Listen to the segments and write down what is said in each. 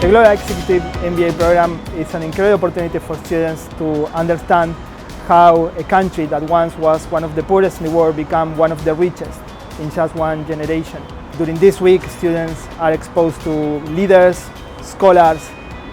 Global Executive MBA program is an incredible opportunity for students to understand how a country that once was one of the poorest in the world became one of the richest in just one generation. During this week, students are exposed to leaders, scholars,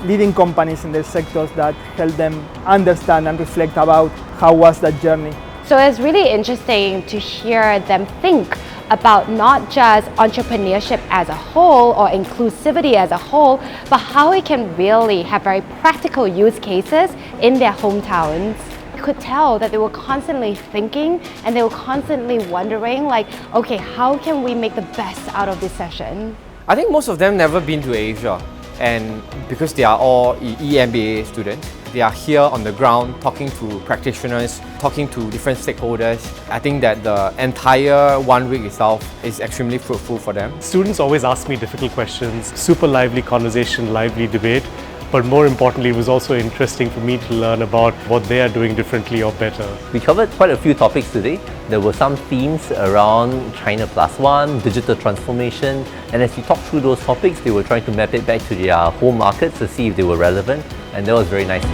leading companies in their sectors that help them understand and reflect about how was that journey. So it's really interesting to hear them think about not just entrepreneurship as a whole or inclusivity as a whole, but how it can really have very practical use cases in their hometowns. You could tell that they were constantly thinking and they were constantly wondering like, okay, how can we make the best out of this session? I think most of them never been to Asia, and because they are all EAE MBA students, they are here on the ground talking to practitioners, talking to different stakeholders. I think that the entire 1 week itself is extremely fruitful for them. Students always ask me difficult questions, super lively conversation, lively debate. But more importantly, it was also interesting for me to learn about what they are doing differently or better. We covered quite a few topics today. There were some themes around China Plus One, digital transformation, and as we talked through those topics, they were trying to map it back to their home markets to see if they were relevant, and that was very nice.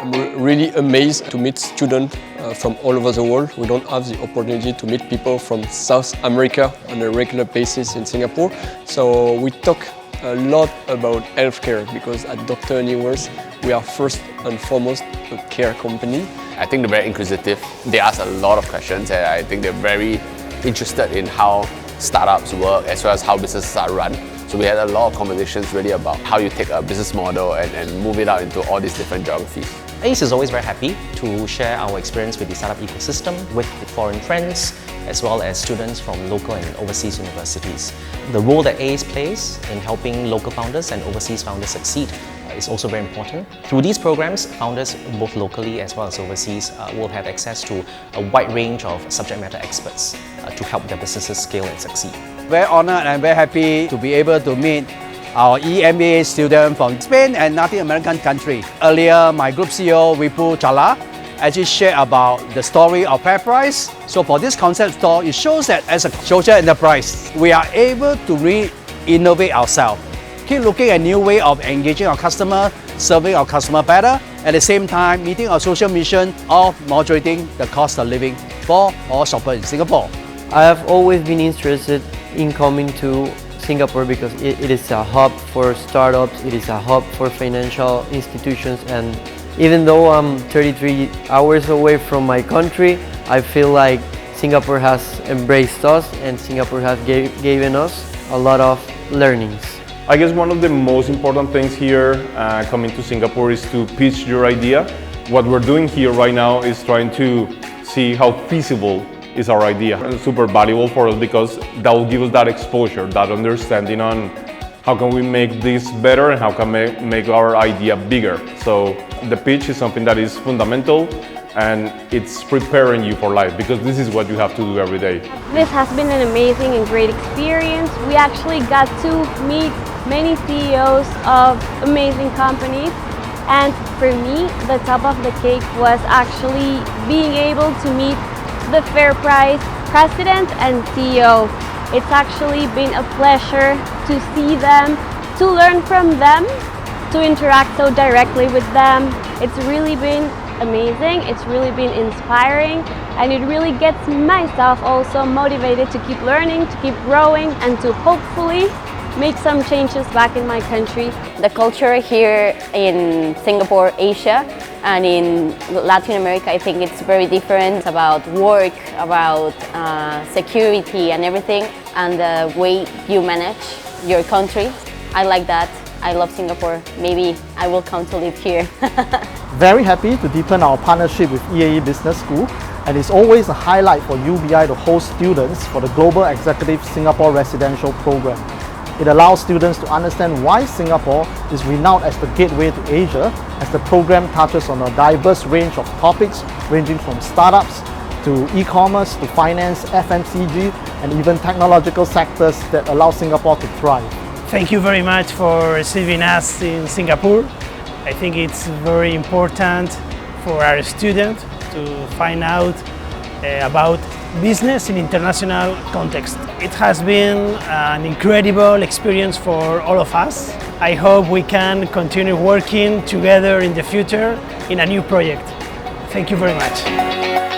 I'm really amazed to meet students from all over the world. We don't have the opportunity to meet people from South America on a regular basis in Singapore. So we talk a lot about healthcare because at Dr. Anywheres, we are first and foremost a care company. I think they're very inquisitive. They ask a lot of questions and I think they're very interested in how startups work as well as how businesses are run. So we had a lot of conversations really about how you take a business model and move it out into all these different geographies. ACE is always very happy to share our experience with the startup ecosystem with foreign friends as well as students from local and overseas universities. The role that ACE plays in helping local founders and overseas founders succeed is also very important. Through these programs, founders both locally as well as overseas will have access to a wide range of subject matter experts to help their businesses scale and succeed. Very honored and very happy to be able to meet our EMBA student from Spain and Latin American country. Earlier, my group CEO, Wipu Chala, actually shared about the story of FairPrice. So for this concept store, it shows that as a social enterprise, we are able to re-innovate ourselves, keep looking at new way of engaging our customer, serving our customer better, at the same time meeting our social mission of moderating the cost of living for all shoppers in Singapore. I have always been interested in coming to Singapore because it is a hub for startups, it is a hub for financial institutions, and even though I'm 33 hours away from my country, I feel like Singapore has embraced us and Singapore has given us a lot of learnings. I guess one of the most important things here coming to Singapore is to pitch your idea. What we're doing here right now is trying to see how feasible is our idea, and it's super valuable for us because that will give us that exposure, that understanding on how can we make this better and how can we make our idea bigger. So the pitch is something that is fundamental and it's preparing you for life because this is what you have to do every day. This has been an amazing and great experience. We actually got to meet many CEOs of amazing companies, and for me the top of the cake was actually being able to meet the FairPrice President and CEO. It's actually been a pleasure to see them, to learn from them, to interact so directly with them. It's really been amazing, it's really been inspiring, and it really gets myself also motivated to keep learning, to keep growing, and to hopefully make some changes back in my country. The culture here in Singapore, Asia, and in Latin America, I think it's very different. It's about work, about security and everything, and the way you manage your country. I like that. I love Singapore. Maybe I will come to live here. Very happy to deepen our partnership with EAE Business School, and it's always a highlight for UBI to host students for the Global Executive Singapore Residential Program. It allows students to understand why Singapore is renowned as the gateway to Asia, as the program touches on a diverse range of topics ranging from startups to e-commerce to finance, FMCG, and even technological sectors that allow Singapore to thrive. Thank you very much for receiving us in Singapore. I think it's very important for our students to find out about business in international context. It has been an incredible experience for all of us. I hope we can continue working together in the future in a new project. Thank you very much.